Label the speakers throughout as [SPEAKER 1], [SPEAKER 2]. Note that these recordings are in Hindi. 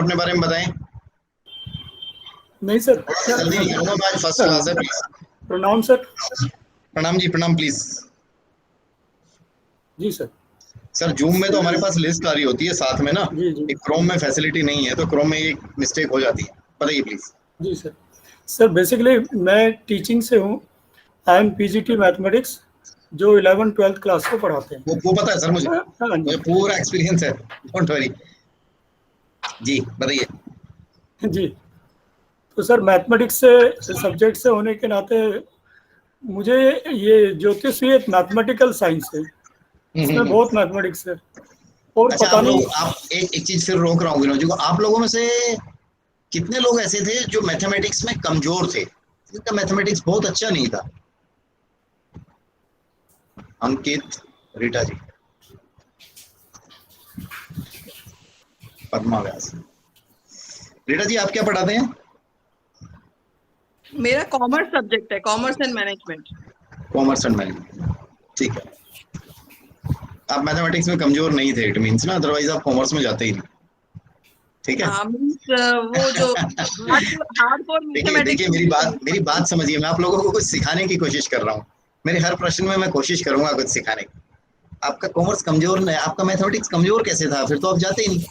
[SPEAKER 1] अपने बारे में बताएं।
[SPEAKER 2] नहीं सर,
[SPEAKER 1] जल्दी नहीं करूँगा, आज फर्स्ट क्लास है प्लीज।
[SPEAKER 2] प्रणाम सर।
[SPEAKER 1] प्रणाम जी, प्रणाम प्लीज।
[SPEAKER 2] जी सर।
[SPEAKER 1] सर जूम में तो हमारे पास लिस्ट आ रही होती है साथ में ना,
[SPEAKER 2] जी जी
[SPEAKER 1] एक क्रोम में फैसिलिटी नहीं है, तो क्रोम में एक मिस्टेक हो जाती है, बताइए प्लीज।
[SPEAKER 2] जी सर। सर बेसिकली मैं टीचिंग से हूँ। आई एम पीजीटी मैथमेटिक्स, जो 11th-12th क्लास को पढ़ाते हैं।
[SPEAKER 1] वो पता है सर, मुझे
[SPEAKER 2] हाँ
[SPEAKER 1] मुझे
[SPEAKER 2] जी।
[SPEAKER 1] पूरा एक्सपीरियंस है, डोंट वरी। जी बताइए।
[SPEAKER 2] जी। तो सर मैथमेटिक्स से सब्जेक्ट से होने के नाते मुझे ये ज्योतिष भी एक मैथमेटिकल साइंस है। इसमें
[SPEAKER 1] हम्म।
[SPEAKER 2] बहुत मैथमेटिक्स है और
[SPEAKER 1] अच्छा,
[SPEAKER 2] पता
[SPEAKER 1] आप
[SPEAKER 2] नहीं।
[SPEAKER 1] लोग, आप एक चीज फिर रोक रहा हूँ विनोद जी को, आप लोगों में से कितने लोग ऐसे थे जो मैथमेटिक्स में कमजोर थे, जिनका मैथमेटिक्स बहुत अच्छा नहीं था? अंकित, रीटा जी, पद्मा व्यास। रीटा जी आप क्या पढ़ाते हैं?
[SPEAKER 3] मेरा कॉमर्स सब्जेक्ट है, commerce and management.
[SPEAKER 1] Commerce and management, ठीक है। आप मैथमेटिक्स में कमजोर नहीं थे, इट मींस ना, अदरवाइज आप कॉमर्स में जाते ही नहीं। ठीक है।
[SPEAKER 3] वो जो हार्डकोर
[SPEAKER 1] देखिए
[SPEAKER 3] मैथमेटिक्स
[SPEAKER 1] देखिए, मेरी बात समझिए, मैं आप लोगों को कुछ सिखाने की कोशिश कर रहा हूँ। मेरे हर प्रश्न में मैं कोशिश करूंगा कुछ सिखाने की। आपका कॉमर्स कमजोर नहीं, आपका मैथमेटिक्स कमजोर कैसे था? फिर तो आप जाते ही नहीं।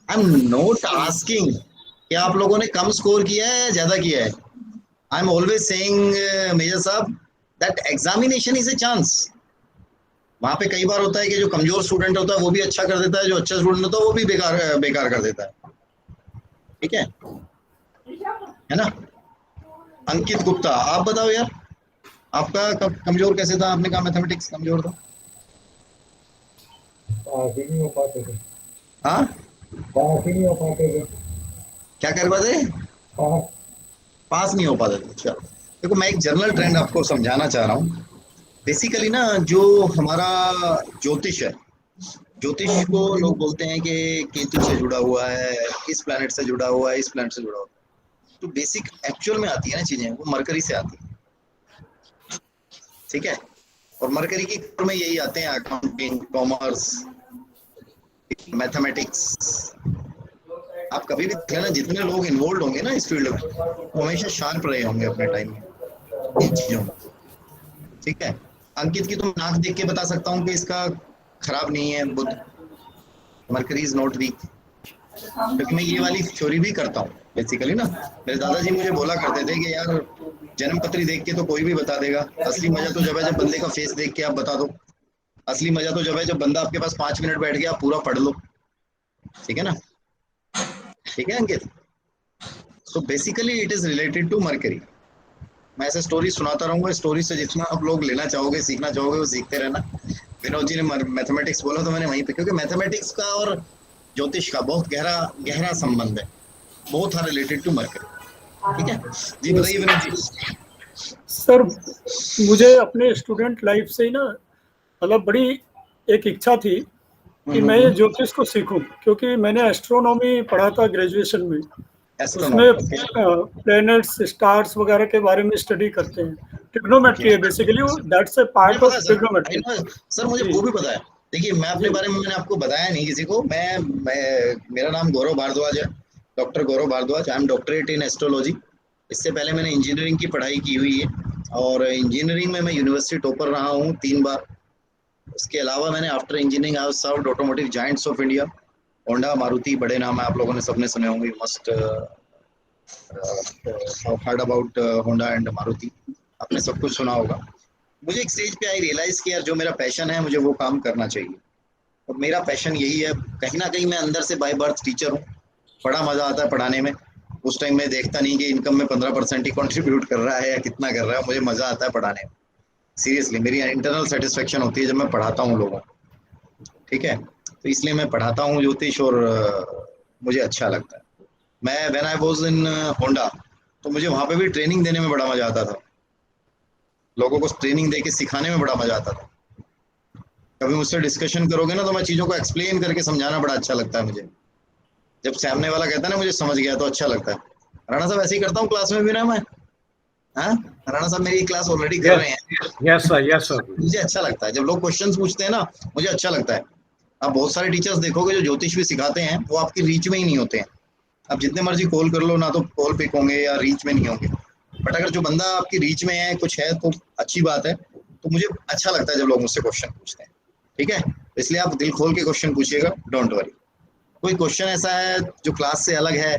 [SPEAKER 1] आई एम नॉट आस्किंग कि आप लोगों ने कम स्कोर किया है ज्यादा किया है। I am always saying major साहब that examination is a chance. वहां पे कई बार होता है कि जो कमजोर स्टूडेंट होता है वो भी अच्छा कर देता है, जो अच्छा स्टूडेंट होता है वो भी बेकार बेकार कर देता है। ठीक है ना? अंकित गुप्ता, आप बताओ यार, आपका कमजोर कैसे था? आपने कहा मैथमेटिक्स कमजोर था।
[SPEAKER 4] पास ही नहीं हो पाते थे।
[SPEAKER 1] हाँ,
[SPEAKER 4] पास ही नहीं हो पाते थे।
[SPEAKER 1] क्या कर पाते?
[SPEAKER 4] पास।
[SPEAKER 1] पास नहीं हो पाते थे। चलो देखो, मैं एक जनरल ट्रेंड आपको समझाना चाह रहा हूँ। बेसिकली ना, जो हमारा ज्योतिष है, ज्योतिष को लोग बोलते हैं कि केतु से जुड़ा हुआ है, इस प्लैनेट से जुड़ा हुआ है, इस प्लैनेट से जुड़ा हुआ है। तो बेसिक एक्चुअल में आती है ना चीजें, वो मरकरी से आती है। ठीक है। और मरकरी की core में यही आते हैं, अकाउंटिंग, कॉमर्स, मैथमेटिक्स। आप कभी भी देख लेना, जितने लोग इन्वॉल्व होंगे ना इस फील्ड में, वो हमेशा शार्प रहे होंगे अपने टाइम में इन चीजों में। ठीक है। अंकित की तो नाक देख के बता सकता हूँ कि इसका खराब नहीं है बुध, मरकरी इज नॉट वीक। क्योंकि मैं ये वाली थ्योरी भी करता हूँ बेसिकली ना। मेरे दादाजी मुझे बोला करते थे कि यार, जन्म पत्री देख के तो कोई भी बता देगा, असली मजा तो जब है जब बंदे का फेस देख के आप बता दो। असली मजा तो जब है जब बंदा आपके पास 5 मिनट बैठ के आप पूरा पढ़ लो। ठीक है ना? ठीक है Ankit. So basically it is related to mercury. मैं ऐसे स्टोरी सुनाता रहूंगा, स्टोरी से जितना आप लोग लेना चाहोगे, सीखना चाहोगे, वो सीखते रहना। विनोद जी ने मैथमेटिक्स बोला तो मैंने वहीं पे, क्योंकि मैथमेटिक्स का और ज्योतिष का बहुत गहरा गहरा संबंध है। Both are related to Mercury. ठीक है जी, बताइए विनोद जी।
[SPEAKER 2] सर मुझे अपने स्टूडेंट लाइफ से ही ना, मतलब बड़ी एक इच्छा थी कि मैं ये ज्योतिष को सीखूं, क्योंकि मैंने एस्ट्रोनॉमी पढ़ा था ग्रेजुएशन में। उसमें
[SPEAKER 1] एस्ट्रोनॉमी।
[SPEAKER 2] प्लैनेट्स, स्टार्स वगैरह के बारे में स्टडी करते हैं। ट्रिग्नोमेट्री है बेसिकली, दैट्स ए
[SPEAKER 1] मुझे
[SPEAKER 2] पार्ट
[SPEAKER 1] पता
[SPEAKER 2] ऑफ
[SPEAKER 1] है सर,
[SPEAKER 2] ट्रिग्नोमेट्री।
[SPEAKER 1] सर मुझे
[SPEAKER 2] जी
[SPEAKER 1] वो भी पता है। देखिए, मैं अपने
[SPEAKER 2] जी
[SPEAKER 1] बारे में मैंने आपको बताया नहीं किसी को। मेरा नाम गौरव भारद्वाज है, doctor Gaurav Bhardwaj. I am doctorate in astrology. इससे पहले मैंने इंजीनियरिंग की पढ़ाई की हुई है, और इंजीनियरिंग में मैं यूनिवर्सिटी टॉपर रहा हूँ 3 बार। उसके अलावा मैंने after engineering I served automotive giants of India, Honda, Maruti, बड़े नाम है, आप लोगों ने सबने सुने होंगे, must heard about Honda and Maruti. आपने सब कुछ सुना होगा। मुझे एक स्टेज पे आई रियलाइज किया, जो मेरा पैशन है मुझे वो काम करना चाहिए। और मेरा पैशन यही है। कहीं ना कहीं मैं अंदर से बाय बर्थ टीचर हूँ। बड़ा मजा आता है पढ़ाने में। उस टाइम में देखता नहीं कि इनकम में 15% ही कंट्रीब्यूट कर रहा है या कितना कर रहा है, मुझे मजा आता है पढ़ाने में। सीरियसली मेरी इंटरनल सेटिस्फेक्शन होती है जब मैं पढ़ाता हूँ लोगों को। ठीक है। तो इसलिए मैं पढ़ाता हूँ ज्योतिष, और मुझे अच्छा लगता है। मैं when I was in Honda, तो मुझे वहां पे भी ट्रेनिंग देने में बड़ा मजा आता था। लोगों को ट्रेनिंग दे के सिखाने में बड़ा मजा आता था। कभी मुझसे डिस्कशन करोगे ना, तो मैं चीजों को एक्सप्लेन करके समझाना बड़ा अच्छा लगता है मुझे। जब सामने वाला कहता है ना मुझे समझ गया, तो अच्छा लगता है। राणा साहब ऐसे ही करता हूँ क्लास में भी ना मैं। हाँ, राणा साहब मेरी क्लास ऑलरेडी कर रहे हैं।
[SPEAKER 5] Yes sir, yes sir.
[SPEAKER 1] मुझे अच्छा लगता है जब लोग क्वेश्चंस पूछते हैं ना, मुझे अच्छा लगता है। आप बहुत सारे टीचर्स देखोगे जो ज्योतिष भी सिखाते हैं, वो आपकी रीच में ही नहीं होते हैं। आप जितने मर्जी कॉल कर लो ना, तो कॉल पिक होंगे या रीच में नहीं होंगे। बट अगर जो बंदा आपकी रीच में है, कुछ है, तो अच्छी बात है। तो मुझे अच्छा लगता है जब लोग मुझसे क्वेश्चन पूछते हैं, ठीक है। इसलिए आप दिल खोल के क्वेश्चन पूछिएगा, डोंट वरी। कोई क्वेश्चन ऐसा है जो क्लास से अलग है,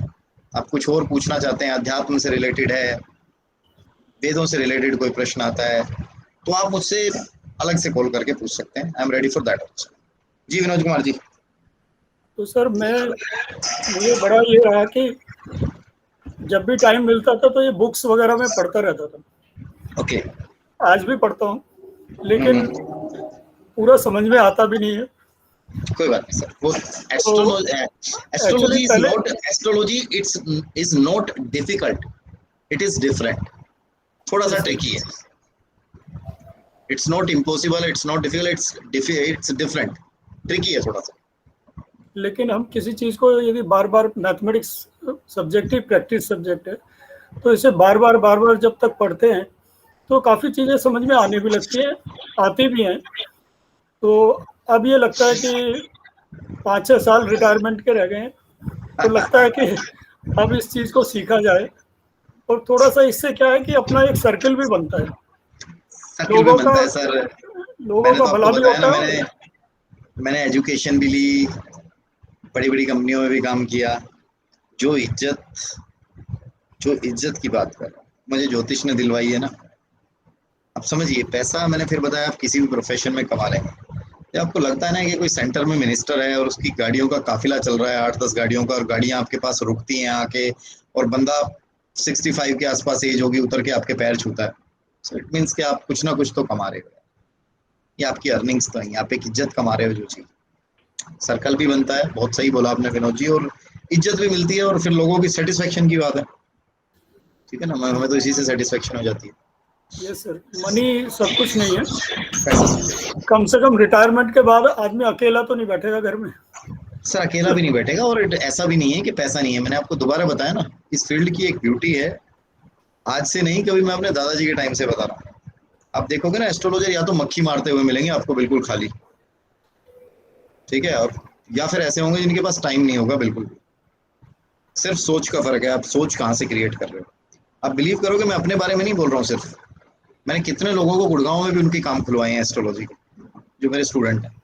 [SPEAKER 1] आप कुछ और पूछना चाहते हैं, अध्यात्म से रिलेटेड है, वेदों से रिलेटेड कोई प्रश्न आता है, तो आप मुझसे अलग से कॉल करके पूछ सकते हैं। I am ready for that also. जी विनोद कुमार जी।
[SPEAKER 2] तो सर मुझे बड़ा ये रहा कि जब भी टाइम मिलता था तो ये बुक्स वगैरह में पढ़ता रहता था।
[SPEAKER 1] ओके।
[SPEAKER 2] आज भी पढ़ता हूँ, लेकिन पूरा समझ में आता भी नहीं है।
[SPEAKER 1] कोई बात नहीं सर, वो
[SPEAKER 2] तो एक्चुअली
[SPEAKER 1] एस्ट्रोलॉजी इज
[SPEAKER 2] पहले
[SPEAKER 1] not, astrology it's is not difficult, it is different. थोड़ा सा ट्रिकी है। It's not impossible, it's not difficult, it's different, tricky है थोड़ा सा।
[SPEAKER 2] लेकिन हम किसी चीज को यदि बार बार, मैथमेटिक्स सब्जेक्टिव प्रैक्टिस सब्जेक्ट है, तो इसे बार बार जब तक पढ़ते हैं तो काफी चीजें समझ में आने भी लगती है, आती भी हैं। तो अब ये लगता है कि 5-6 साल रिटायरमेंट के रह गए हैं, तो लगता है कि अब इस चीज को सीखा जाए। और थोड़ा सा इससे क्या है कि अपना एक सर्किल भी बनता है,
[SPEAKER 1] सर्किल भी
[SPEAKER 2] लोगों का
[SPEAKER 1] बनता है सर।
[SPEAKER 2] लोगों
[SPEAKER 1] मैंने
[SPEAKER 2] का
[SPEAKER 1] तो आपको
[SPEAKER 2] भला भी
[SPEAKER 1] बताया ना,
[SPEAKER 2] होता है।
[SPEAKER 1] मैंने एजुकेशन भी ली, बड़ी बड़ी कंपनियों में भी काम किया। जो इज्जत की बात कर रहा हूँ, मुझे ज्योतिष ने दिलवाई है ना। अब समझिए, पैसा मैंने फिर बताया आप किसी भी प्रोफेशन में कमा लेंगे। जब आपको लगता है ना कि कोई सेंटर में मिनिस्टर है और उसकी गाड़ियों का काफिला चल रहा है, 8-10 गाड़ियों का, और गाड़ियां आपके पास रुकती हैं आके, और बंदा 65 के आसपास एज होगी, उतर के आपके पैर छूता है, सो इट मीन्स कि आप कुछ ना कुछ तो कमा रहे हो। ये आपकी अर्निंग्स तो हैं, आप एक इज्जत कमा रहे हो। जो चीज, सर्कल भी बनता है, बहुत सही बोला आपने विनोद जी, और इज्जत भी मिलती है, और फिर लोगों की सेटिस्फेक्शन की बात है, ठीक है ना। हमें तो इसी से सेटिस्फेक्शन हो जाती है।
[SPEAKER 2] ये सर, मनी सब कुछ नहीं है।
[SPEAKER 1] पैसा सब।
[SPEAKER 2] कम से कम रिटायरमेंट के बाद आदमी अकेला तो नहीं बैठेगा घर में।
[SPEAKER 1] सर अकेला भी नहीं बैठेगा, और ऐसा भी नहीं है कि पैसा नहीं है। मैंने आपको दोबारा बताया ना, इस फील्ड की एक ब्यूटी है, आज से नहीं, कभी मैं अपने दादाजी के टाइम से बता रहा हूँ। आप देखोगे ना, एस्ट्रोलॉजर या तो मक्खी मारते हुए मिलेंगे आपको, बिल्कुल खाली, ठीक है, और या फिर ऐसे होंगे जिनके पास टाइम नहीं होगा बिल्कुल भी। सिर्फ सोच का फर्क है, आप सोच कहाँ से क्रिएट कर रहे हो। आप बिलीव करोगे, मैं अपने बारे में नहीं बोल रहा हूँ सिर्फ, मैंने कितने लोगों को गुड़गांव में भी उनके काम खुलवाए हैं एस्ट्रोलॉजी के, जो मेरे स्टूडेंट हैं।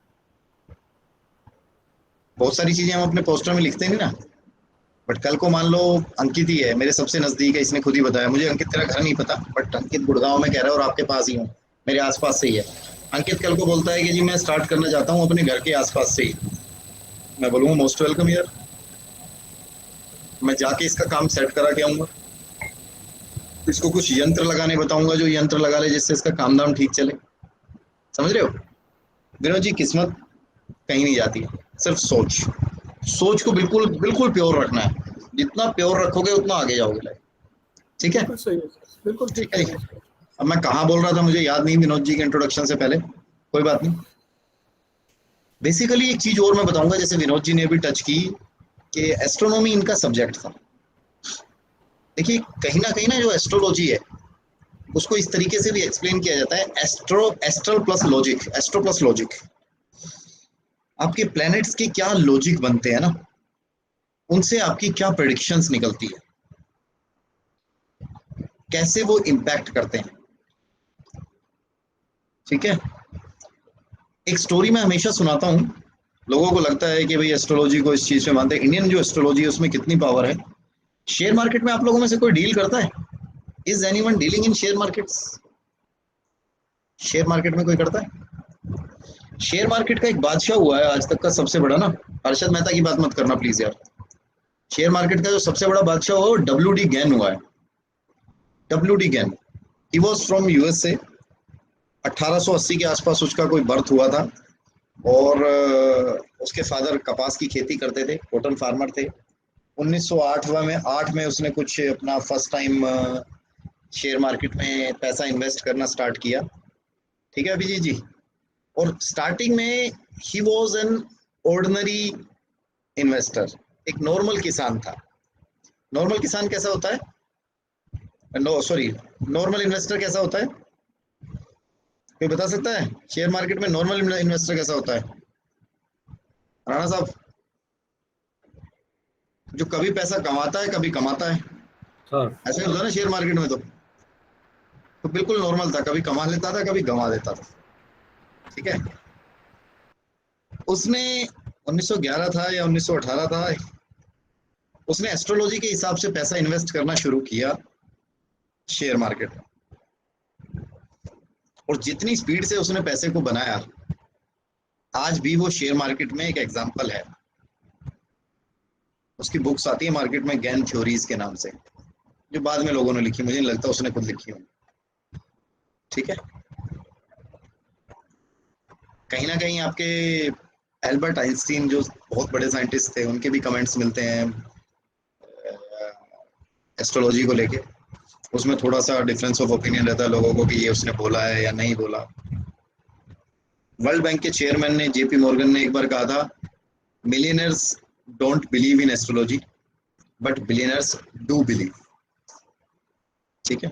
[SPEAKER 1] बहुत सारी चीजें हम अपने पोस्टर में लिखते नहीं ना, बट कल को मान लो अंकित ही है, मेरे सबसे नजदीक है, इसने खुद ही बताया मुझे, अंकित तेरा घर नहीं पता, बट अंकित गुड़गांव में कह रहा है और आपके पास ही हूँ, मेरे आसपास से ही है। अंकित कल को बोलता है कि जी मैं स्टार्ट करना चाहता हूँ अपने घर के आसपास से ही, मैं बोलूँगा मोस्ट वेलकम यार, मैं जाके इसका काम सेट करा के आऊंगा, इसको कुछ यंत्र लगाने बताऊंगा, जो यंत्र लगा ले जिससे इसका काम धाम ठीक चले। समझ रहे हो विनोद जी, किस्मत कहीं नहीं जाती है, सिर्फ सोच को बिल्कुल बिल्कुल प्योर रखना है। जितना प्योर रखोगे उतना आगे जाओगे लाइफ, ठीक है।
[SPEAKER 2] बिल्कुल सही है सर, बिल्कुल ठीक
[SPEAKER 1] ठीक है
[SPEAKER 2] कह
[SPEAKER 1] जी।
[SPEAKER 2] रहे हैं सर।
[SPEAKER 1] अब मैं कहाँ बोल रहा था मुझे याद नहीं, विनोद जी के इंट्रोडक्शन से पहले, कोई बात नहीं। बेसिकली एक चीज और मैं बताऊंगा, जैसे विनोद जी ने भी टच की कि एस्ट्रोनॉमी इनका सब्जेक्ट था। देखिए कहीं ना जो एस्ट्रोलॉजी है उसको इस तरीके से भी एक्सप्लेन किया जाता है, astral plus logic, astro plus logic. आपके प्लैनेट्स के क्या लॉजिक बनते हैं ना, उनसे आपकी क्या प्रेडिक्शंस निकलती है, कैसे वो इम्पैक्ट करते हैं, ठीक है। एक स्टोरी मैं हमेशा सुनाता हूँ, लोगों को लगता है कि भाई एस्ट्रोलॉजी को इस चीज में मानते हैं, इंडियन जो एस्ट्रोलॉजी है उसमें कितनी पावर है। शेयर मार्केट में आप लोगों में से कोई डील करता है? Is anyone dealing in share markets? Share market में कोई करता है? शेयर मार्केट का एक बादशाह हुआ है आज तक का सबसे बड़ा ना, हर्षद मेहता की बात मत करना प्लीज यार। शेयर मार्केट का जो सबसे बड़ा बादशाह हुआ वो डब्ल्यू डी गैन हुआ है। W D Gann, he was from USA. 1880 के आसपास उसका कोई बर्थ हुआ था, और उसके फादर कपास की खेती करते थे, कॉटन फार्मर थे। 1908 में उसने कुछ अपना फर्स्ट टाइम शेयर मार्केट में पैसा इन्वेस्ट करना स्टार्ट किया, ठीक है अभिजीत जी। और स्टार्टिंग में he was an ordinary investor, एक नॉर्मल किसान था। नॉर्मल किसान कैसा होता है? सॉरी, नॉर्मल इन्वेस्टर कैसा होता है, कोई बता सकता है? शेयर मार्केट में नॉर्मल इन्वेस्टर कैसा होता है? राणा साहब, जो कभी पैसा कमाता है कभी कमाता है,
[SPEAKER 5] सर
[SPEAKER 1] ऐसा ही होता है ना शेयर मार्केट में। तो बिल्कुल नॉर्मल था, कभी कमा लेता था कभी गंवा देता था। ठीक है, उसने 1911 था या 1918 था, उसने एस्ट्रोलॉजी के हिसाब से पैसा इन्वेस्ट करना शुरू किया शेयर मार्केट में, और जितनी स्पीड से उसने पैसे को बनाया, आज भी वो शेयर मार्केट में एक एग्जांपल है। उसकी बुक्स आती है मार्केट में गैन थ्योरीज के नाम से, जो बाद में लोगों ने लिखी, मुझे नहीं लगता उसने खुद लिखी हो। ठीक है, कहीं ना कहीं आपके एल्बर्ट आइंस्टीन जो बहुत बड़े साइंटिस्ट थे, उनके भी कमेंट्स मिलते हैं एस्ट्रोलॉजी को लेके। उसमें थोड़ा सा डिफरेंस ऑफ ओपिनियन रहता है लोगों को कि ये उसने बोला है या नहीं बोला। वर्ल्ड बैंक के चेयरमैन ने जेपी मॉर्गन ने एक बार कहा था, millionaires don't believe in astrology but billionaires do believe. ठीक है,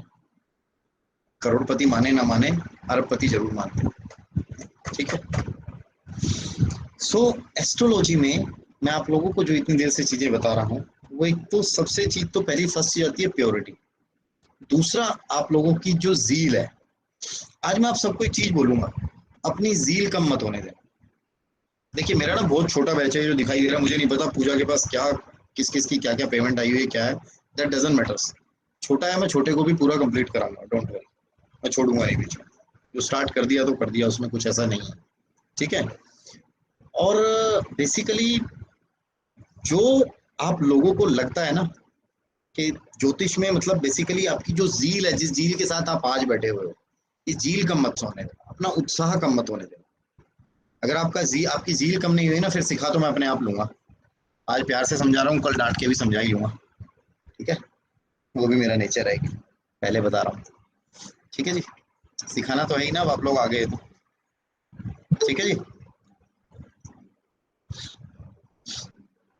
[SPEAKER 1] करोड़पति माने ना माने, अरबपति जरूर मानते। ठीक है, सो एस्ट्रोलॉजी में मैं आप लोगों को जो इतनी देर से चीजें बता रहा हूँ, वो एक तो सबसे चीज तो पहली फर्स्ट चीज आती है प्योरिटी। दूसरा, आप लोगों की जो जील है। आज मैं आप सबको एक चीज बोलूंगा, अपनी जील कम मत होने दें। देखिए मेरा ना बहुत छोटा बैच है जो दिखाई दे रहा है, मुझे नहीं पता पूजा के पास क्या किस किस की क्या क्या पेमेंट आई हुई है, क्या है, दैट डजंट मैटर्स। छोटा है, मैं छोटे को भी पूरा कंप्लीट कराऊंगा, डोंट वरी, मैं छोड़ूंगा नहीं बीच में। जो स्टार्ट कर दिया तो कर दिया, उसमें कुछ ऐसा नहीं है। ठीक है, और बेसिकली जो आप लोगों को लगता है ना कि ज्योतिष में, मतलब बेसिकली आपकी जो जील है, जिस जील के साथ आप आज बैठे हुए हो, इस जील कम मत होने देना, अपना उत्साह कम मत होने देना। अगर आपकी जील कम नहीं हुई ना, फिर सिखा तो मैं अपने आप लूंगा। आज प्यार से समझा रहा हूँ, कल डांट के भी समझा ही लूंगा। ठीक है, वो भी मेरा नेचर है, पहले बता रहा हूँ। ठीक है जी, सिखाना तो है ही ना, अब आप लोग आ गए तो। ठीक है जी,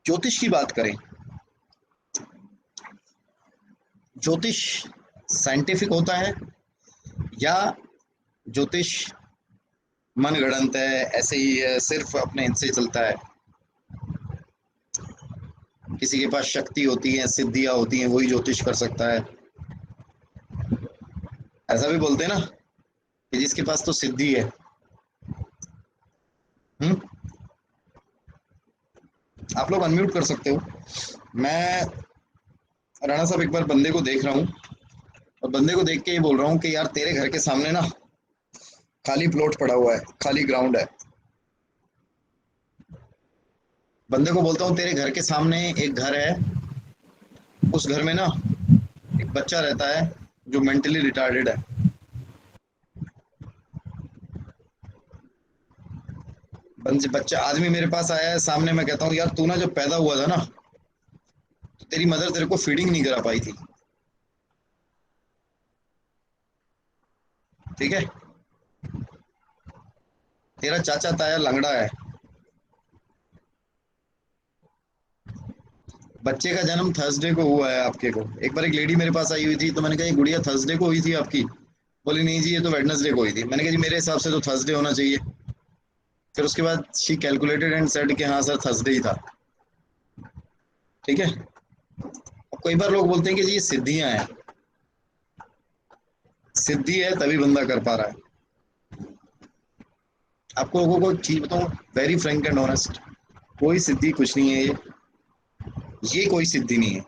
[SPEAKER 1] ज्योतिष की बात करें, ज्योतिष साइंटिफिक होता है या ज्योतिष मनगढ़ंत है, ऐसे ही है, सिर्फ अपने हिस्से चलता है। किसी के पास शक्ति होती है, सिद्धियां होती हैं, वही ज्योतिष कर सकता है। ऐसा भी बोलते हैं ना कि जिसके पास तो सिद्धि है। आप लोग अनम्यूट कर सकते हो। मैं राणा साहब एक बार बंदे को देख रहा हूँ, और बंदे को देख के ये बोल रहा हूँ कि यार तेरे घर के सामने ना खाली प्लॉट पड़ा हुआ है, खाली ग्राउंड है। बंदे को बोलता हूँ तेरे घर के सामने एक घर है, उस घर में ना एक बच्चा रहता है जो मेंटली रिटार्डेड है। बच्चा आदमी मेरे पास आया है सामने, मैं कहता हूँ यार तू ना जब पैदा हुआ था ना, तो तेरी मदर तेरे को फीडिंग नहीं करा पाई थी। ठीक है, तेरा चाचा ताया लंगड़ा है। बच्चे का जन्म थर्सडे को हुआ है आपके को। एक बार एक लेडी मेरे पास आई हुई थी, तो मैंने कहा ये गुड़िया थर्सडे को हुई थी आपकी? बोली नहीं जी, ये तो वेडनेसडे को हुई थी। मैंने कहा जी मेरे हिसाब से तो थर्सडे होना चाहिए। फिर उसके बाद शी कैलकुलेटेड एंड सेड कि हाँ सर थर्सडे ही था। ठीक है, अब कई बार लोग बोलते हैं कि जी ये सिद्धियां हैं, सिद्धि है तभी बंदा कर पा रहा है। आपको लोगों को चीज बताऊं, वेरी फ्रैंक एंड ऑनेस्ट, कोई सिद्धि कुछ नहीं है ये कोई सिद्धि नहीं है।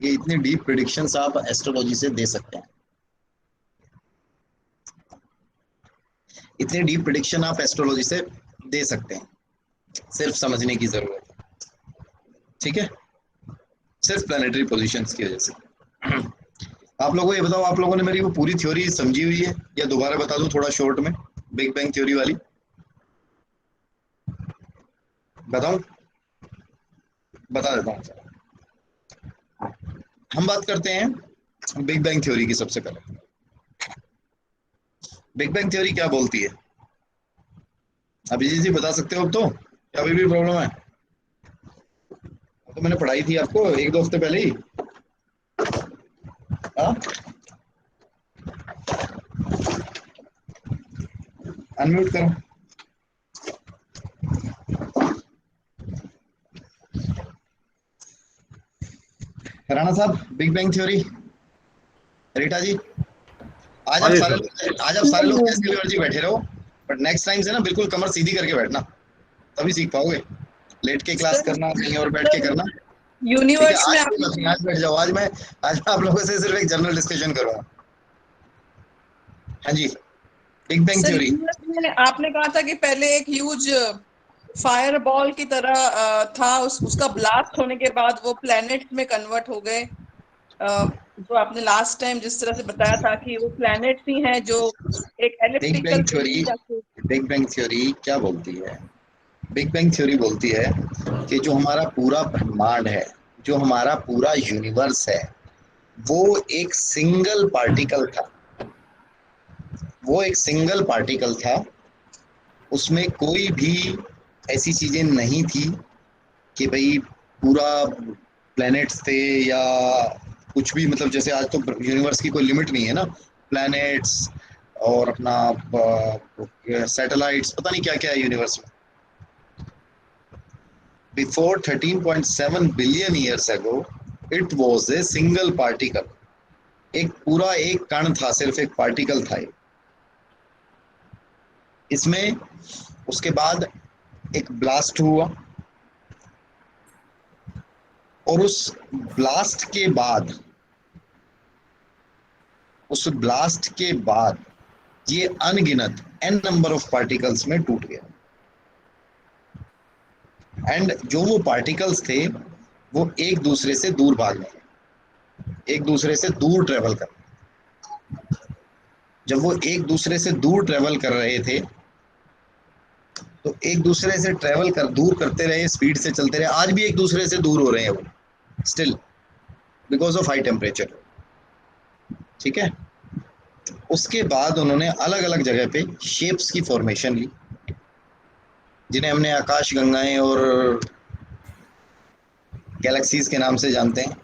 [SPEAKER 1] ये इतने डीप प्रिडिक्शंस आप एस्ट्रोलॉजी से दे सकते हैं, इतने डीप प्रिडिक्शन आप एस्ट्रोलॉजी से दे सकते हैं, सिर्फ समझने की जरूरत है। ठीक है, सिर्फ प्लानिटरी पोजीशंस की वजह से। आप लोगों को ये बताओ, आप लोगों ने मेरी वो पूरी थ्योरी समझी हुई है या दोबारा बता दूं थोड़ा शॉर्ट में, बिग बैंग थ्योरी वाली बताऊं? बता देता हूं। हम बात करते हैं बिग बैंग थ्योरी की। सबसे पहले बिग बैंग थ्योरी क्या बोलती है? अभिजीत जी बता सकते हो अब तो, क्या अभी भी प्रॉब्लम है? तो मैंने पढ़ाई थी आपको एक दो हफ्ते पहले ही। अनम्यूट करो। राणा साहब, बिग बैंग थ्योरी, रीटा जी, आज
[SPEAKER 2] हाँ
[SPEAKER 1] आप
[SPEAKER 2] जी
[SPEAKER 1] सारे
[SPEAKER 2] सर।
[SPEAKER 1] आज आप सारे लोग कैसे जी बैठे रहो, बट नेक्स्ट टाइम से ना बिल्कुल कमर सीधी करके बैठना, तभी सीख पाओगे। लेट के क्लास
[SPEAKER 3] सर
[SPEAKER 1] करना नहीं और बैठ के करना। ठीक है,
[SPEAKER 3] यूनिवर्स में
[SPEAKER 1] आज
[SPEAKER 3] आप
[SPEAKER 1] कोई बात नहीं, आज बैठ जाओ। आज मैं आप लोगों से सिर्फ एक जनरल डिस्कशन करूंगा। हाँ जी, big bang
[SPEAKER 3] sir
[SPEAKER 1] theory.
[SPEAKER 3] Universe में आपने कहा था कि पहले एक ह्यूज फायर बॉल की तरह था, उसका ब्लास्ट होने के बाद वो प्लैनेट्स में कन्वर्ट हो गए। जो आपने लास्ट टाइम जिस तरह से बताया था कि वो प्लैनेट्स ही हैं जो एक
[SPEAKER 1] बिग
[SPEAKER 3] एलिप्टिकल
[SPEAKER 1] बैंग थ्योरी,
[SPEAKER 3] जाके।
[SPEAKER 1] बिग बैंग थ्योरी क्या बोलती है? बिग बैंग थ्योरी बोलती है कि जो हमारा पूरा ब्रह्मांड है, जो हमारा पूरा यूनिवर्स है, वो एक सिंगल पार्टिकल था। वो एक सिंगल पार्टिकल था, उसमें कोई भी ऐसी चीजें नहीं थी कि भाई पूरा प्लैनेट्स थे या कुछ भी, मतलब जैसे आज तो यूनिवर्स की कोई लिमिट नहीं है ना, प्लैनेट्स और अपना सैटेलाइट्स, पता नहीं क्या क्या है यूनिवर्स में। Before 13.7 billion years ago it was a single particle. एक पूरा एक कण था, सिर्फ एक पार्टिकल था ये। इसमें उसके बाद एक ब्लास्ट हुआ, और उस ब्लास्ट के बाद ये अनगिनत एन नंबर ऑफ पार्टिकल्स में टूट गया। एंड जो वो पार्टिकल्स थे वो एक दूसरे से दूर भागने लगे, एक दूसरे से दूर ट्रेवल कर। जब वो एक दूसरे से दूर ट्रेवल कर रहे थे, तो एक दूसरे से ट्रेवल कर दूर करते रहे, स्पीड से चलते रहे। आज भी एक दूसरे से दूर हो रहे हैं वो, still, because of high temperature. ठीक है, उसके बाद उन्होंने अलग अलग जगह पे शेप्स की फॉर्मेशन ली, जिन्हें हमने आकाश गंगाएं और गैलेक्सीज के नाम से जानते हैं।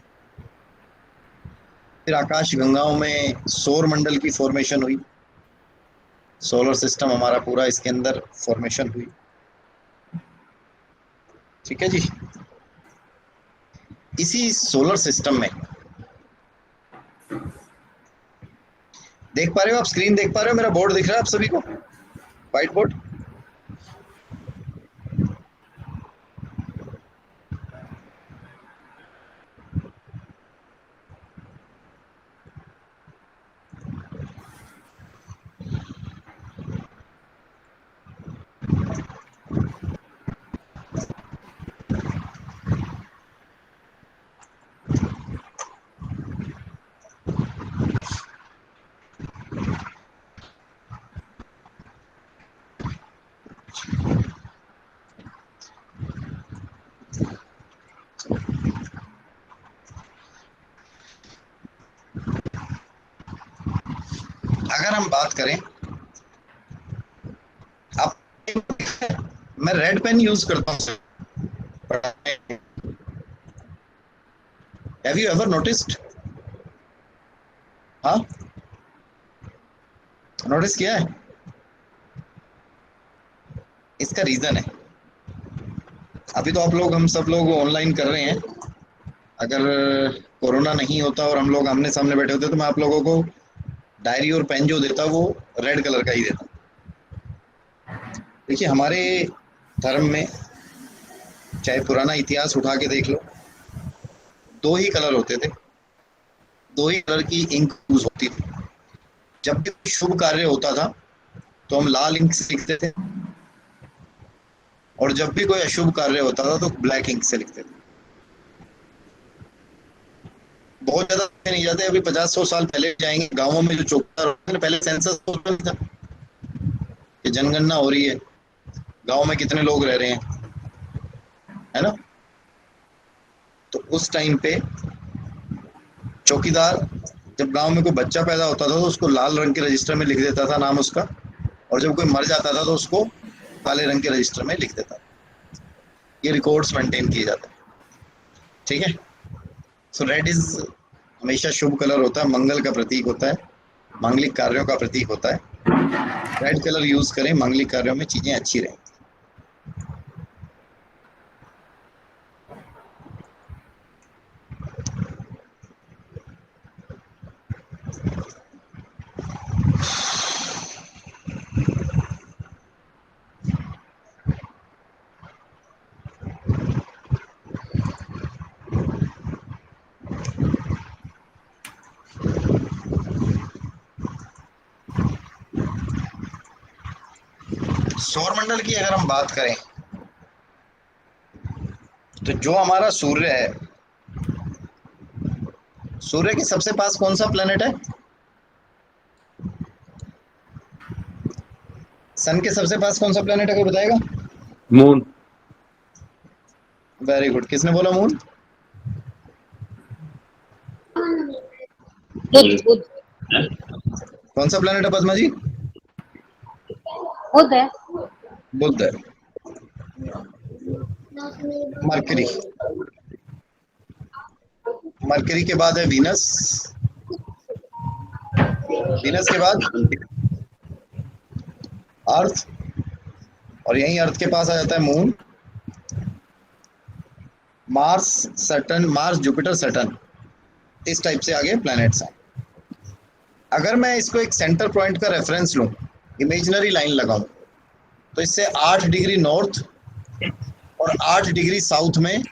[SPEAKER 1] फिर आकाश गंगाओं में सौर मंडल की फॉर्मेशन हुई, सोलर सिस्टम हमारा पूरा इसके अंदर फॉर्मेशन हुई। ठीक है जी, इसी सोलर सिस्टम में देख पा रहे हो आप, स्क्रीन देख पा रहे हो, मेरा बोर्ड दिख रहा है आप सभी को, व्हाइट बोर्ड। अगर हम बात करें, आप, मैं रेड पेन यूज करता हूँ। Have you ever noticed? हाँ, नोटिस किया है? इसका रीजन है, अभी तो आप लोग, हम सब लोग ऑनलाइन कर रहे हैं। अगर कोरोना नहीं होता और हम लोग आमने सामने बैठे होते तो मैं आप लोगों को डायरी और पेन जो देता वो रेड कलर का ही देता। देखिए, हमारे धर्म में चाहे पुराना इतिहास उठा के देख लो, दो ही कलर होते थे, दो ही कलर की इंक यूज होती थी। जब भी शुभ कार्य होता था तो हम लाल इंक से लिखते थे, और जब भी कोई अशुभ कार्य होता था तो ब्लैक इंक से लिखते थे। बहुत ज्यादा नहीं जाते, अभी 50-100 साल पहले जाएंगे, गांवों में जो चौकीदार होते थे, पहले सेंसस नहीं था कि जनगणना हो रही है, गांव में कितने लोग रह रहे हैं, है ना। तो उस टाइम पे चौकीदार जब गांव में कोई बच्चा पैदा होता था तो उसको लाल रंग के रजिस्टर में लिख देता था नाम उसका, और जब कोई मर जाता था तो उसको काले रंग के रजिस्टर में लिख देता था। ये रिकॉर्ड्स मेंटेन किए जाते हैं। ठीक है, सो रेड इज हमेशा शुभ कलर होता है, मंगल का प्रतीक होता है, मांगलिक कार्यों का प्रतीक होता है। रेड कलर यूज करें, मांगलिक कार्यों में चीजें अच्छी रहें। सौरमंडल की अगर हम बात करें तो जो हमारा सूर्य है, सूर्य के सबसे पास कौन सा प्लेनेट है? सन के सबसे पास कौन सा प्लेनेट है, कोई बताएगा?
[SPEAKER 5] मून।
[SPEAKER 1] Very good. किसने बोला मून?
[SPEAKER 6] बुध बुध
[SPEAKER 1] कौन सा प्लेनेट है पद्मा जी?
[SPEAKER 6] बुध है।
[SPEAKER 1] बुध है। मरकरी, मरकरी के बाद है वीनस, वीनस के बाद अर्थ, और यहीं अर्थ के पास आ जाता है moon, Mars, Saturn, Mars, Jupiter, Saturn, इस टाइप से आगे प्लैनेट्स हैं। अगर मैं इसको एक सेंटर पॉइंट का रेफरेंस लूं, इमेजिनरी लाइन लगाऊं, तो इससे 8 डिग्री नॉर्थ और 8 डिग्री साउथ में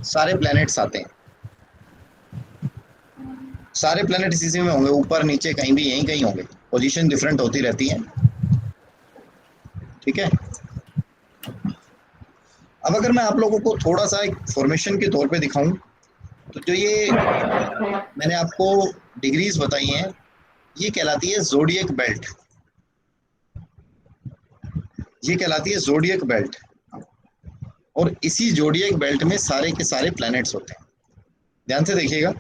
[SPEAKER 1] सारे प्लैनेट्स आते हैं। सारे प्लैनेट इसी में होंगे, ऊपर नीचे कहीं भी यहीं कहीं होंगे, पोजीशन डिफरेंट होती रहती है। ठीक है। अब अगर मैं आप लोगों को थोड़ा सा एक फॉर्मेशन के तौर पे दिखाऊं, तो जो ये मैंने आपको डिग्रीज बताई हैं, ये कहलाती है ज़ोडिएक बेल्ट, ये कहलाती है ज़ोडिएक बेल्ट। और इसी ज़ोडिएक बेल्ट में सारे के सारे प्लैनेट्स होते हैं। ध्यान से देखिएगा,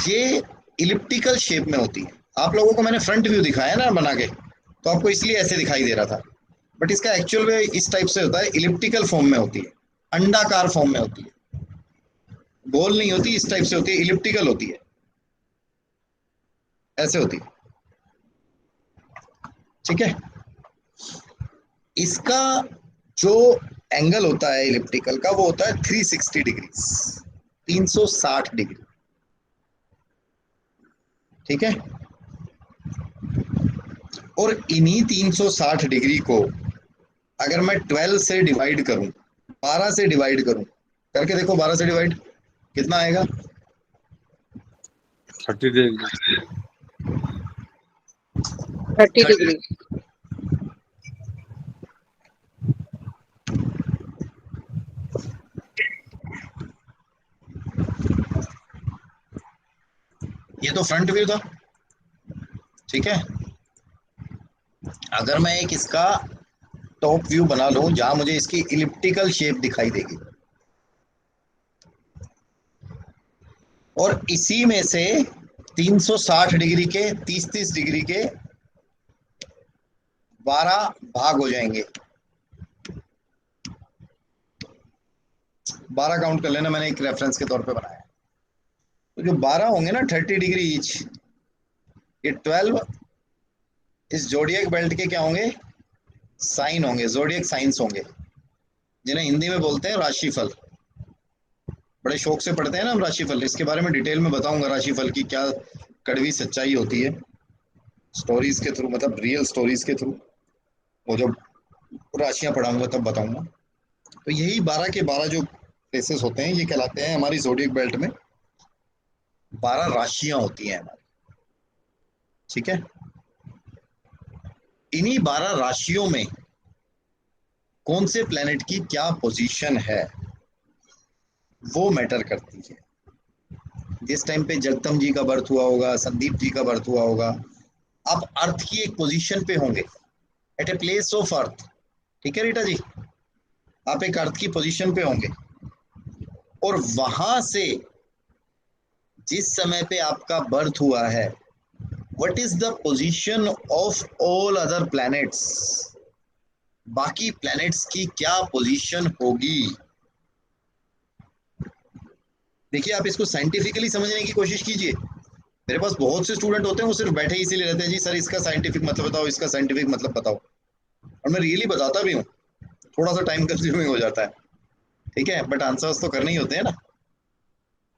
[SPEAKER 1] ये इलिप्टिकल शेप में होती है। आप लोगों को मैंने फ्रंट व्यू दिखाया ना बना के, तो आपको इसलिए ऐसे दिखाई दे रहा था, बट इसका एक्चुअल वे इस टाइप से होता है, इलिप्टिकल फॉर्म में होती है, अंडाकार फॉर्म में होती है, गोल नहीं होती, इस टाइप से होती है, इलिप्टिकल होती है, ऐसे होती है। ठीक है। इसका जो एंगल होता है इलिप्टिकल का, वो होता है 360 डिग्री, 360 डिग्री। ठीक है। और इन्हीं 360 डिग्री को अगर मैं 12 से डिवाइड करूं, 12 से डिवाइड करूं, करके देखो 12 से डिवाइड कितना आएगा?
[SPEAKER 5] 30 डिग्री।
[SPEAKER 6] 30 डिग्री।
[SPEAKER 1] ये तो फ्रंट व्यू था। ठीक है। अगर मैं एक इसका टॉप व्यू बना लूं, जहां मुझे इसकी इलिप्टिकल शेप दिखाई देगी, और इसी में से 360 डिग्री के, 30-30 डिग्री के 12 भाग हो जाएंगे। 12 काउंट कर लेना, मैंने एक रेफरेंस के तौर पे बनाया। तो जो 12 होंगे ना 30 डिग्री ईच, ये 12 इस जोडियक बेल्ट के क्या होंगे? साइन होंगे, जोडियक साइंस होंगे, जिन्हें हिंदी में बोलते हैं राशिफल। बड़े शौक से पढ़ते हैं ना हम राशिफल, इसके बारे में डिटेल में बताऊंगा, राशिफल की क्या कड़वी सच्चाई होती है, स्टोरीज के थ्रू, मतलब रियल स्टोरीज के थ्रू, वो जब राशियां पढ़ाऊंगा तब बताऊंगा। तो यही 12 के 12 जो प्लेसेस होते हैं, ये कहलाते हैं हमारी जोडियक बेल्ट में 12 राशियां होती हैं हमारी। ठीक है। इन्हीं 12 राशियों में कौन से प्लेनेट की क्या पोजीशन है, वो मैटर करती है। जिस टाइम पे जगदम जी का बर्थ हुआ होगा, संदीप जी का बर्थ हुआ होगा, आप अर्थ की एक पोजीशन पे होंगे, at a place of earth. ठीक है रीटा जी, आप एक अर्थ की पोजीशन पे होंगे, और वहां से जिस समय पे आपका बर्थ हुआ है, what is the position of all other planets, बाकी प्लैनेट्स की क्या पोजीशन होगी। देखिए, आप इसको साइंटिफिकली समझने की कोशिश कीजिए। मेरे पास बहुत से स्टूडेंट होते हैं, वो सिर्फ बैठे इसीलिए रहते हैं, जी सर इसका साइंटिफिक मतलब बताओ, इसका साइंटिफिक मतलब बताओ, और मैं रियली बताता भी हूँ, थोड़ा सा टाइम कंज्यूमिंग हो जाता है। ठीक है, बट आंसर्स तो करने ही होते हैं ना,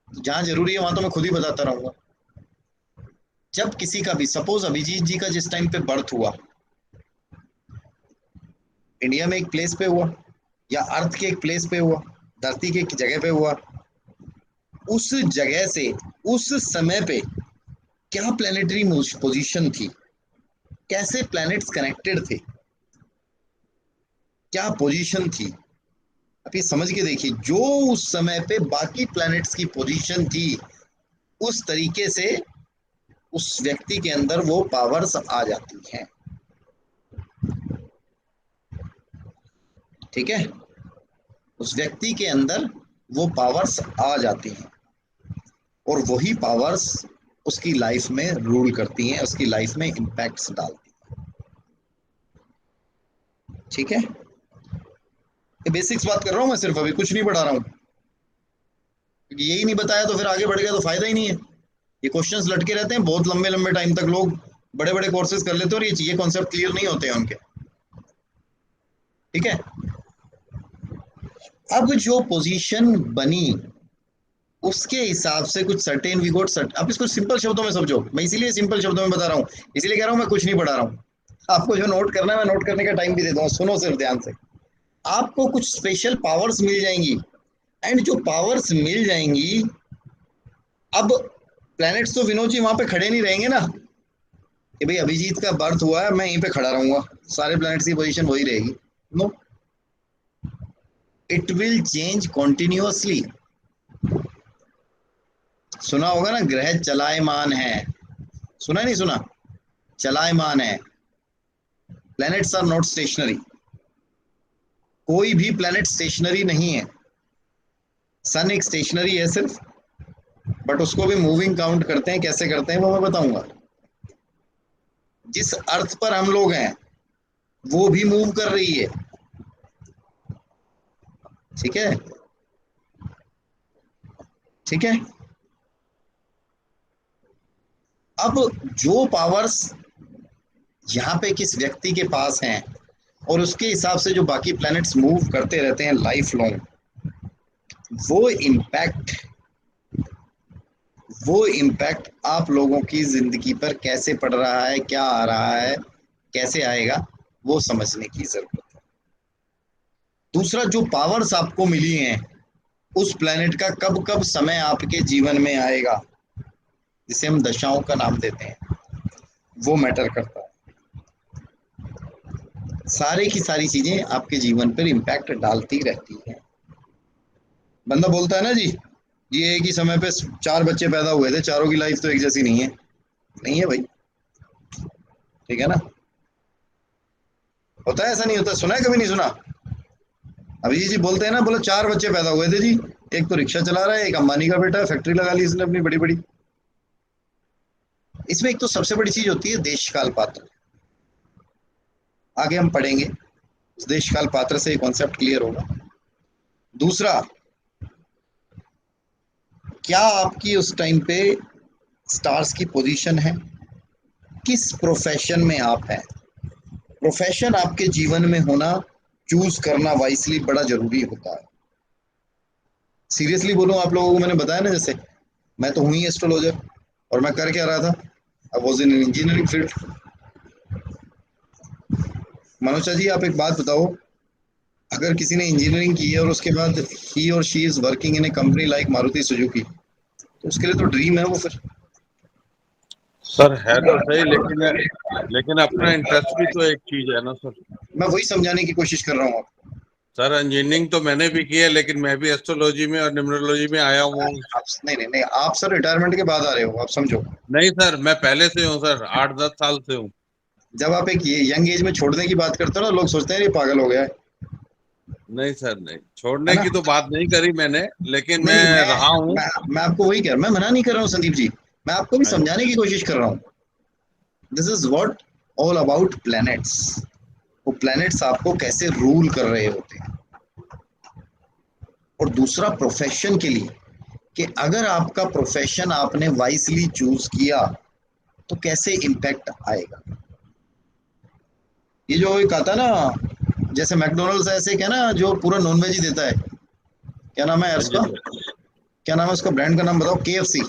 [SPEAKER 1] जहां जरूरी है वहां तो मैं खुद ही बताता रहूंगा। जब किसी का भी, सपोज अभिजीत जी का जिस टाइम पे बर्थ हुआ, इंडिया में एक प्लेस पे हुआ, या अर्थ के एक प्लेस पे हुआ, धरती के एक जगह पे हुआ, उस जगह से उस समय पे क्या प्लेनेटरी पोजीशन थी, कैसे प्लैनेट्स कनेक्टेड थे, क्या पोजीशन थी। आप ये समझ के देखिए, जो उस समय पे बाकी प्लैनेट्स की पोजीशन थी उस तरीके से उस व्यक्ति के अंदर वो पावर्स आ जाती हैं। ठीक है, उस व्यक्ति के अंदर वो पावर्स आ जाती हैं और वही पावर्स उसकी लाइफ में रूल करती हैं, उसकी लाइफ में इम्पैक्ट्स डालती हैं। ठीक है, ये बेसिक्स बात कर रहा हूं मैं, सिर्फ अभी कुछ नहीं पढ़ा रहा हूं, क्योंकि यही नहीं बताया तो फिर आगे बढ़ गया तो फायदा ही नहीं है। ये क्वेश्चंस लटके रहते हैं बहुत लंबे लंबे टाइम तक, लोग बड़े बड़े कोर्सेज कर लेते हैं और ये कॉन्सेप्ट क्लियर नहीं होते हैं उनके। ठीक है, अब जो पोजीशन बनी उसके हिसाब से कुछ सर्टेन वी गॉट सर्ट। आप इसको सिंपल शब्दों में समझो, मैं इसीलिए सिंपल शब्दों में बता रहा हूँ, इसीलिए कह रहा हूँ मैं कुछ नहीं पढ़ा रहा हूँ। आपको जो नोट करना है मैं नोट करने का टाइम भी दे दूंगा, सुनो सिर्फ ध्यान से। आपको कुछ स्पेशल पावर्स मिल जाएंगी, एंड जो पावर्स मिल जाएंगी, अब प्लैनेट्स तो विनोद जी वहां पे खड़े नहीं रहेंगे ना कि भाई अभिजीत का बर्थ हुआ है मैं यहीं पे खड़ा रहूंगा, सारे प्लैनेट्स की पोजीशन वही रहेगी। No, it will change continuously. सुना होगा ना, ग्रह चलायमान है, सुना नहीं सुना? चलायमान है, प्लैनेट्स आर नॉट स्टेशनरी। कोई भी प्लैनेट स्टेशनरी नहीं है। सन एक स्टेशनरी है सिर्फ, बट उसको भी मूविंग काउंट करते हैं। कैसे करते हैं वो मैं बताऊंगा। जिस अर्थ पर हम लोग हैं वो भी मूव कर रही है। ठीक है, ठीक है। अब जो पावर्स यहाँ पे किस व्यक्ति के पास हैं और उसके हिसाब से जो बाकी प्लैनेट्स मूव करते रहते हैं लाइफ लॉन्ग, वो इम्पैक्ट आप लोगों की जिंदगी पर कैसे पड़ रहा है, क्या आ रहा है, कैसे आएगा, वो समझने की जरूरत है। दूसरा, जो पावर्स आपको मिली हैं उस प्लैनेट का कब कब समय आपके जीवन में आएगा, जिसे हम दशाओं का नाम देते हैं, वो मैटर करता है। सारे की सारी चीजें आपके जीवन पर इम्पैक्ट डालती रहती हैं। बंदा बोलता है ना जी, ये एक ही समय पे 4 बच्चे पैदा हुए थे, चारों की लाइफ तो एक जैसी नहीं है। नहीं है भाई, ठीक है ना? होता है, ऐसा नहीं होता? सुना है कभी? नहीं सुना? अभी जी बोलते हैं ना, बोलो 4 बच्चे पैदा हुए थे जी, एक तो रिक्शा चला रहा है, एक अंबानी का बेटा है, फैक्ट्री लगा ली इसने अपनी बड़ी बड़ी। इसमें एक तो सबसे बड़ी चीज होती है देश काल पात्र। आगे हम पढ़ेंगे, उस देश काल पात्र से कॉन्सेप्ट क्लियर होगा। दूसरा, क्या आपकी उस टाइम पे स्टार्स की पोजीशन है, किस प्रोफेशन में आप हैं। प्रोफेशन आपके जीवन में होना, चूज करना वाइसली बड़ा जरूरी होता है। सीरियसली बोलूं आप लोगों को, मैंने बताया ना, जैसे मैं तो हूं ही एस्ट्रोलॉजर, और मैं कर क्या रहा था, I was in engineering field. Manoj ji आप एक बात बताओ, अगर किसी ने इंजीनियरिंग की है और उसके बाद ही और she is working in A company like Maruti Suzuki, तो उसके लिए तो ड्रीम है वो फिर।
[SPEAKER 5] सर है तो सही, लेकिन अपना इंटरेस्ट भी तो एक चीज है ना सर।
[SPEAKER 1] मैं वही समझाने की कोशिश कर रहा हूँ आपको।
[SPEAKER 5] सर इंजीनियरिंग तो मैंने भी की है, लेकिन मैं भी एस्ट्रोलॉजी में और न्यूमरोलॉजी में आया हूँ।
[SPEAKER 1] नहीं, आप सर रिटायरमेंट के बाद आ रहे हो, आप समझो।
[SPEAKER 5] नहीं सर, मैं पहले से हूँ सर, 8-10 साल से हूँ।
[SPEAKER 1] जब आप एक ये यंग एज में छोड़ने की बात करते हो ना, लोग सोचते हैं ये पागल हो गया है।
[SPEAKER 5] नहीं सर, नहीं, छोड़ने की तो बात नहीं करी मैंने, लेकिन मैं
[SPEAKER 1] नहीं,
[SPEAKER 5] रहा हूँ।
[SPEAKER 1] मैं आपको वही कह रहा हूँ, मैं मना नहीं कर रहा हूँ संदीप जी, मैं आपको भी समझाने की कोशिश कर रहा हूँ। This is what all about planets. वो प्लैनेट्स आपको कैसे रूल कर रहे होते हैं। और दूसरा, प्रोफेशन के लिए, कि अगर आपका प्रोफेशन आपने वाइसली चूज किया तो कैसे इम्पैक्ट आएगा। ये जो एक आता है ना, जैसे मैकडोनल्ड्स ऐसे क्या ना, जो पूरा नॉनवेज ही देता है, क्या नाम है उसका, क्या नाम है उसका ब्रांड का नाम बताओ? KFC।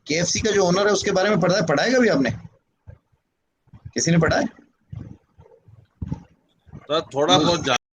[SPEAKER 1] KFC का जो ओनर है उसके बारे में पढ़ा है कभी आपने? किसी ने पढ़ा है?
[SPEAKER 5] सर थोड़ा बहुत